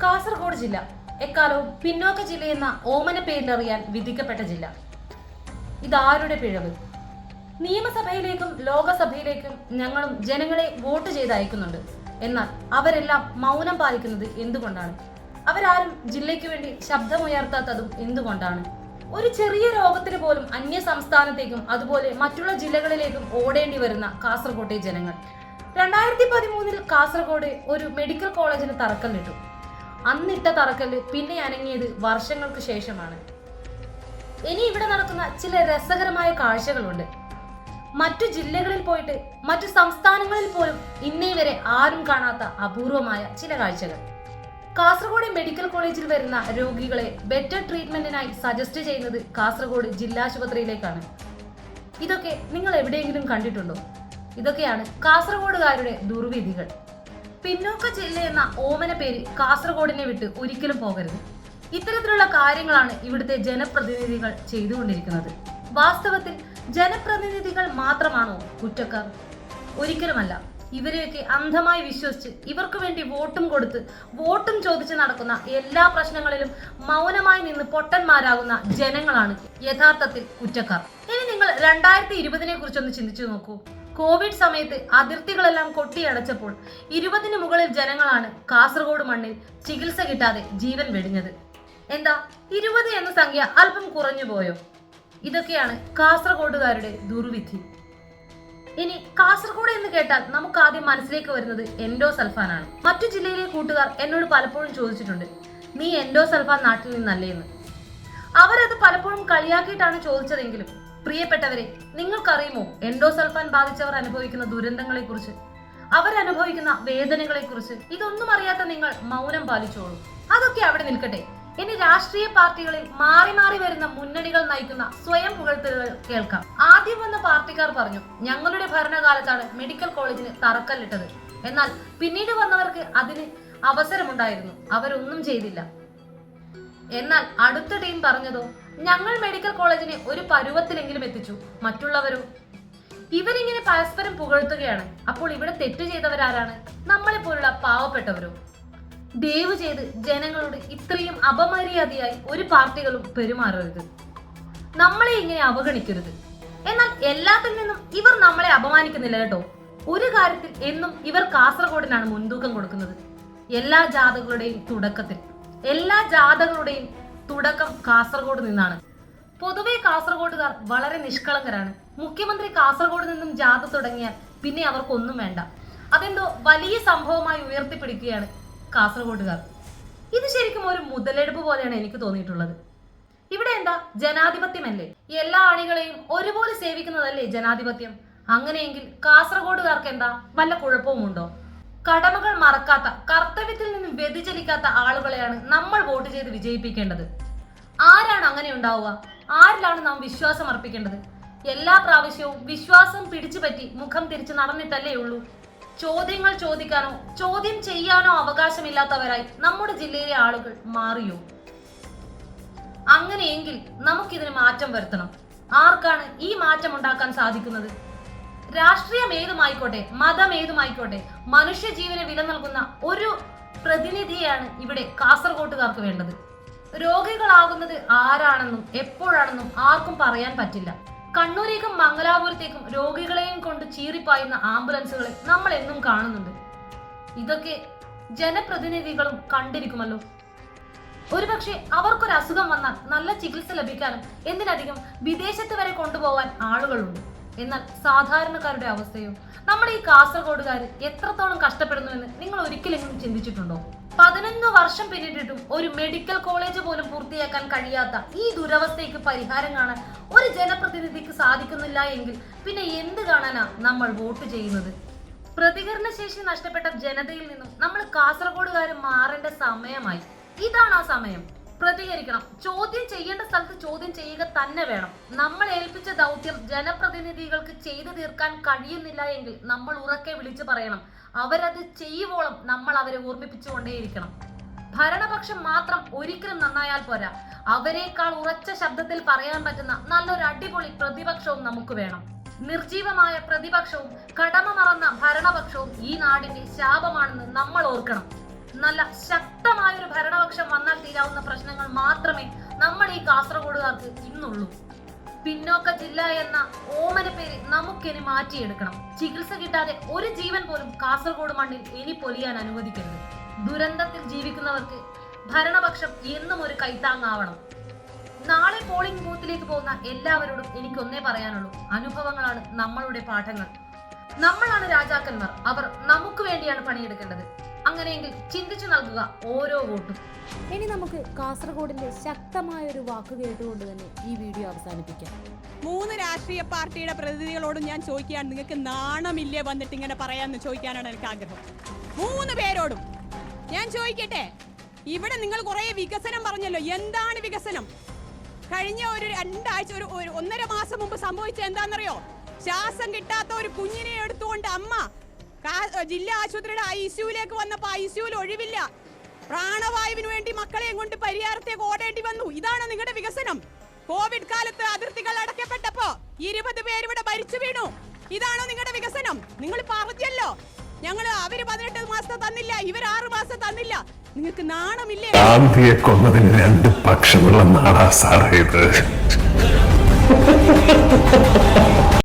കാസർഗോഡ് ജില്ല എക്കാലവും പിന്നോക്ക ജില്ലയെന്ന ഓമന പേരിലറിയാൻ വിധിക്കപ്പെട്ട ജില്ല. ഇതാരുടെ പിഴവ്? നിയമസഭയിലേക്കും ലോകസഭയിലേക്കും ഞങ്ങളും ജനങ്ങളെ വോട്ട് ചെയ്ത് അയക്കുന്നുണ്ട്. എന്നാൽ അവരെല്ലാം മൗനം പാലിക്കുന്നത് എന്തുകൊണ്ടാണ്? അവരാരും ജില്ലയ്ക്ക് വേണ്ടി ശബ്ദമുയർത്താത്തതും എന്തുകൊണ്ടാണ്? ഒരു ചെറിയ രോഗത്തിന് പോലും അന്യ സംസ്ഥാനത്തേക്കും അതുപോലെ മറ്റുള്ള ജില്ലകളിലേക്കും ഓടേണ്ടി വരുന്ന കാസർഗോട്ടെ ജനങ്ങൾ 2013 കാസർഗോഡ് ഒരു മെഡിക്കൽ കോളേജിന് തറക്കല്ലിട്ടു. അന്നിട്ട തറക്കല്ല് പിന്നെ അനങ്ങിയത് വർഷങ്ങൾക്ക് ശേഷമാണ്. ഇനി ഇവിടെ നടക്കുന്ന ചില രസകരമായ കാഴ്ചകളുണ്ട്. മറ്റു ജില്ലകളിൽ പോയിട്ട് മറ്റു സംസ്ഥാനങ്ങളിൽ പോലും ഇന്നേ വരെ ആരും കാണാത്ത അപൂർവമായ ചില കാഴ്ചകൾ. കാസർഗോഡ് മെഡിക്കൽ കോളേജിൽ വരുന്ന രോഗികളെ ബെറ്റർ ട്രീറ്റ്മെന്റിനായി സജസ്റ്റ് ചെയ്യുന്നത് കാസർഗോഡ് ജില്ലാശുപത്രിയിലേക്കാണ്. ഇതൊക്കെ നിങ്ങൾ എവിടെയെങ്കിലും കണ്ടിട്ടുണ്ടോ? ഇതൊക്കെയാണ് കാസർഗോഡുകാരുടെ ദുർവിധികൾ. പിന്നോക്ക ജില്ല എന്ന ഓമന പേര് കാസർഗോഡിനെ വിട്ട് ഒരിക്കലും പോകരുത്. ഇത്തരത്തിലുള്ള കാര്യങ്ങളാണ് ഇവിടുത്തെ ജനപ്രതിനിധികൾ ചെയ്തുകൊണ്ടിരിക്കുന്നത്. വാസ്തവത്തിൽ ജനപ്രതിനിധികൾ മാത്രമാണോ കുറ്റക്കാർ? ഒരിക്കലുമല്ല. ഇവരെയൊക്കെ അന്ധമായി വിശ്വസിച്ച് ഇവർക്ക് വേണ്ടി വോട്ടും കൊടുത്ത് വോട്ടും ചോദിച്ച് നടക്കുന്ന എല്ലാ പ്രശ്നങ്ങളിലും മൗനമായി നിന്ന് പൊട്ടന്മാരാകുന്ന ജനങ്ങളാണ് യഥാർത്ഥത്തിൽ കുറ്റക്കാർ. ഇനി നിങ്ങൾ 2020 കുറിച്ചൊന്ന് ചിന്തിച്ചു നോക്കൂ. കോവിഡ് സമയത്ത് അതിർത്തികളെല്ലാം കൊട്ടിയടച്ചപ്പോൾ 20 മുകളിൽ ജനങ്ങളാണ് കാസർഗോഡ് മണ്ണിൽ ചികിത്സ കിട്ടാതെ ജീവൻ വെടിഞ്ഞത്. എന്താ 20 എന്ന സംഖ്യ അല്പം കുറഞ്ഞു പോയോ? ഇതൊക്കെയാണ് കാസർഗോഡുകാരുടെ ദുർവിധി. ഇനി കാസർഗോഡ് എന്ന് കേട്ടാൽ നമുക്ക് ആദ്യം മനസ്സിലേക്ക് വരുന്നത് എൻഡോസൾഫാനാണ്. മറ്റു ജില്ലയിലെ കൂട്ടുകാർ എന്നോട് പലപ്പോഴും ചോദിച്ചിട്ടുണ്ട്, നീ എൻഡോസൾഫാൻ നാട്ടിൽ നിന്നല്ലേ എന്ന്. അവരത് പലപ്പോഴും കളിയാക്കിയിട്ടാണ് ചോദിച്ചതെങ്കിലും പ്രിയപ്പെട്ടവരെ, നിങ്ങൾക്കറിയുമോ എൻഡോസൾഫാൻ ബാധിച്ചവർ അനുഭവിക്കുന്ന ദുരന്തങ്ങളെ കുറിച്ച്, അവരനുഭവിക്കുന്ന വേദനകളെ കുറിച്ച്? ഇതൊന്നും അറിയാത്ത നിങ്ങൾ മൗനം പാലിച്ചോളൂ. അതൊക്കെ അവിടെ നിൽക്കട്ടെ. ഇനി രാഷ്ട്രീയ പാർട്ടികളിൽ മാറി മാറി വരുന്ന മുന്നണികൾ നയിക്കുന്ന സ്വയം പുകഴ്ത്തലുകൾ കേൾക്കാം. ആദ്യം വന്ന പാർട്ടിക്കാർ പറഞ്ഞു, ഞങ്ങളുടെ ഭരണകാലത്താണ് മെഡിക്കൽ കോളേജിന് തറക്കല്ലിട്ടത്. എന്നാൽ പിന്നീട് വന്നവർക്ക് അതിന് അവസരമുണ്ടായിരുന്നു, അവരൊന്നും ചെയ്തില്ല. എന്നാൽ അടുത്ത ടീം പറഞ്ഞതോ, ഞങ്ങൾ മെഡിക്കൽ കോളേജിനെ ഒരു പരുവത്തിലെങ്കിലും എത്തിച്ചു, മറ്റുള്ളവരോ? ഇവരിങ്ങനെ പരസ്പരം പുകഴ്ത്തുകയാണ്. അപ്പോൾ ഇവിടെ തെറ്റ് ചെയ്തവരാരാണ്? നമ്മളെ പോലുള്ള പാവപ്പെട്ടവരോ? ദയവ് ചെയ്ത് ജനങ്ങളോട് ഇത്രയും അപമര്യാദയായി ഒരു പാർട്ടികളും പെരുമാറരുത്. നമ്മളെ ഇങ്ങനെ അവഗണിക്കരുത്. എന്നാൽ എല്ലാത്തിൽ നിന്നും ഇവർ നമ്മളെ അപമാനിക്കുന്നില്ല കേട്ടോ. ഒരു കാര്യത്തിൽ എന്നും ഇവർ കാസർഗോഡിനാണ് മുൻതൂക്കം കൊടുക്കുന്നത്. എല്ലാ ജാഥകളുടെയും തുടക്കം കാസർഗോഡ് നിന്നാണ്. പൊതുവെ കാസർഗോഡുകാർ വളരെ നിഷ്കളങ്കരാണ്. മുഖ്യമന്ത്രി കാസർഗോഡ് നിന്നും ജാഥ തുടങ്ങിയാൽ പിന്നെ അവർക്കൊന്നും വേണ്ട. അതെന്തോ വലിയ സംഭവമായി ഉയർത്തിപ്പിടിക്കുകയാണ് കാസർഗോഡുകാർ. ഇത് ശരിക്കും ഒരു മുതലെടുപ്പ് പോലെയാണ് എനിക്ക് തോന്നിയിട്ടുള്ളത്. ഇവിടെ എന്താ ജനാധിപത്യമല്ലേ? എല്ലാ അണികളെയും ഒരുപോലെ സേവിക്കുന്നതല്ലേ ജനാധിപത്യം? അങ്ങനെയെങ്കിൽ കാസർഗോഡുകാർക്ക് എന്താ വല്ല കുഴപ്പവുമുണ്ടോ? കടമകൾ മറക്കാത്ത, കർത്തവ്യത്തിൽ നിന്നും വ്യതിചലിക്കാത്ത ആളുകളെയാണ് നമ്മൾ വോട്ട് ചെയ്ത് വിജയിപ്പിക്കേണ്ടത്. ആരാണ് അങ്ങനെ ഉണ്ടാവുക? ആരിലാണ് നാം വിശ്വാസം അർപ്പിക്കേണ്ടത്? എല്ലാ പ്രാവശ്യവും വിശ്വാസം പിടിച്ചു പറ്റി മുഖം തിരിച്ച് നടന്നിട്ടല്ലേ ഉള്ളൂ. ചോദ്യങ്ങൾ ചോദിക്കാനോ ചോദ്യം ചെയ്യാനോ അവകാശമില്ലാത്തവരായി നമ്മുടെ ജില്ലയിലെ ആളുകൾ മാറിയോ? അങ്ങനെയെങ്കിൽ നമുക്കിതിന് മാറ്റം വരുത്തണം. ആർക്കാണ് ഈ മാറ്റം ഉണ്ടാക്കാൻ സാധിക്കുന്നത്? രാഷ്ട്രീയം ഏതുമായിക്കോട്ടെ, മതം ഏതുമായിക്കോട്ടെ, മനുഷ്യ ജീവന് വില നൽകുന്ന ഒരു പ്രതിനിധിയാണ് ഇവിടെ കാസർഗോട്ടുകാർക്ക് വേണ്ടത്. രോഗികളാകുന്നത് ആരാണെന്നും എപ്പോഴാണെന്നും ആർക്കും പറയാൻ പറ്റില്ല. കണ്ണൂരേക്കും മംഗലാപുരത്തേക്കും രോഗികളെയും കൊണ്ട് ചീറിപ്പായുന്ന ആംബുലൻസുകളെ നമ്മൾ എന്നും കാണുന്നുണ്ട്. ഇതൊക്കെ ജനപ്രതിനിധികളും കണ്ടിരിക്കുമല്ലോ. ഒരുപക്ഷെ അവർക്കൊരു അസുഖം വന്നാൽ നല്ല ചികിത്സ ലഭിക്കാനും എന്തിനധികം വിദേശത്ത് വരെ കൊണ്ടുപോകാൻ ആളുകളുണ്ട്. എന്നാൽ സാധാരണക്കാരുടെ അവസ്ഥയോ? നമ്മൾ ഈ കാസർഗോഡുകാർ എത്രത്തോളം കഷ്ടപ്പെടുന്നുവെന്ന് നിങ്ങൾ ഒരിക്കലെങ്കിലും ചിന്തിച്ചിട്ടുണ്ടോ? 11 വർഷം പിന്നിട്ടിട്ടും ഒരു മെഡിക്കൽ കോളേജ് പോലും പൂർത്തിയാക്കാൻ കഴിയാത്ത ഈ ദുരവസ്ഥയ്ക്ക് പരിഹാരം കാണാൻ ഒരു ജനപ്രതിനിധിക്ക് സാധിക്കുന്നില്ല എങ്കിൽ പിന്നെ എന്ത് കാണാനാ നമ്മൾ വോട്ട് ചെയ്യുന്നത്? പ്രതികരണശേഷി നഷ്ടപ്പെട്ട ജനതയിൽ നിന്നും നമ്മൾ കാസർഗോഡുകാർ മാറേണ്ട സമയമായി. ഇതാണ് ആ സമയം. പ്രതികരിക്കണം. ചോദ്യം ചെയ്യേണ്ട സ്ഥലത്ത് ചോദ്യം ചെയ്യുക തന്നെ വേണം. നമ്മൾ ഏൽപ്പിച്ച ദൗത്യം ജനപ്രതിനിധികൾക്ക് ചെയ്തു തീർക്കാൻ കഴിയുന്നില്ല എങ്കിൽ നമ്മൾ ഉറക്കെ വിളിച്ചു പറയണം. അവരത് ചെയ്യുവോളം നമ്മൾ അവരെ ഓർമ്മിപ്പിച്ചുകൊണ്ടേയിരിക്കണം. ഭരണപക്ഷം മാത്രം ഒരിക്കലും നന്നായാൽ പോരാ, അവരെക്കാൾ ഉറച്ച ശബ്ദത്തിൽ പറയാൻ പറ്റുന്ന നല്ലൊരു അടിപൊളി പ്രതിപക്ഷവും നമുക്ക് വേണം. നിർജീവമായ പ്രതിപക്ഷവും കടമ മറന്ന ഭരണപക്ഷവും ഈ നാടിന്റെ ശാപമാണെന്ന് നമ്മൾ ഓർക്കണം. നല്ല ശക്തമായൊരു ഭരണപക്ഷം വന്നാൽ തീരാവുന്ന പ്രശ്നങ്ങൾ മാത്രമേ നമ്മൾ ഈ കാസർഗോഡുകാർക്ക് ഇന്നുള്ളൂ. പിന്നോക്ക ജില്ല എന്ന ഓമന പേര് നമുക്കിനി മാറ്റിയെടുക്കണം. ചികിത്സ കിട്ടാതെ ഒരു ജീവൻ പോലും കാസർഗോഡ് മണ്ണിൽ ഇനി പൊലിയാൻ അനുവദിക്കരുത്. ദുരന്തത്തിൽ ജീവിക്കുന്നവർക്ക് ഭരണപക്ഷം എന്നും ഒരു കൈത്താങ്ങാവണം. നാളെ പോളിംഗ് ബൂത്തിലേക്ക് പോകുന്ന എല്ലാവരോടും എനിക്കൊന്നേ പറയാനുള്ളൂ, അനുഭവങ്ങളാണ് നമ്മളുടെ പാഠങ്ങൾ. നമ്മളാണ് രാജാക്കന്മാർ, അവർ നമുക്ക് വേണ്ടിയാണ് പണിയെടുക്കേണ്ടത്. അങ്ങനെയെങ്കിൽ ചിന്തിച്ചു നൽകുക ഓരോ വോട്ടും. ഇനി നമുക്ക് കാസർഗോഡിന്റെ ശക്തമായ ഒരു വാക്ക് കേട്ടുകൊണ്ട് തന്നെ ഈ വീഡിയോ അവസാനിപ്പിക്കാം. 3 രാഷ്ട്രീയ പാർട്ടിയുടെ പ്രതിനിധികളോടും ഞാൻ ചോദിക്കുകയാണ്, നിങ്ങൾക്ക് നാണമില്ലേ വന്നിട്ട് ഇങ്ങനെ പറയാമെന്ന് ചോദിക്കാനാണ് എനിക്ക് ആഗ്രഹം. 3 പേരോടും ഞാൻ ചോദിക്കട്ടെ, ഇവിടെ നിങ്ങൾ കുറെ വികസനം പറഞ്ഞല്ലോ. എന്താണ് വികസനം? കഴിഞ്ഞ ഒരു 2 ആഴ്ച, ഒരു 1.5 മാസം മുമ്പ് സംഭവിച്ചത് എന്താണെന്നറിയോ? ശ്വാസം കിട്ടാത്ത ഒരു കുഞ്ഞിനെ എടുത്തുകൊണ്ട് അമ്മ ജില്ലാ ആശുപത്രിയുടെ ICUലേക്ക് വന്നപ്പോ ICUവിൽ ഒഴിവില്ല. പ്രാണവായുവിന് വേണ്ടി മക്കളെയും കൊണ്ട് പരിയാരത്തേക്ക് ഓടേണ്ടി വന്നു. ഇതാണ് നിങ്ങളുടെ വികസനം? കോവിഡ് കാലത്ത് അതിർത്തികൾ അടയ്ക്കപ്പെട്ടപ്പോ 20 പേര് ഇവിടെ മരിച്ചു വീണു. ഇതാണോ നിങ്ങളുടെ വികസനം? നിങ്ങൾ പറഞ്ഞല്ലോ അവര് 18 മാസത്തെ തന്നില്ല, ഇവർ 6 മാസം തന്നില്ല. നിങ്ങൾക്ക് നാണമില്ലേ? ഗാന്ധിയെ കൊന്നതിന് 2 പക്ഷമുള്ള നാടാ സാറേ ഇത്.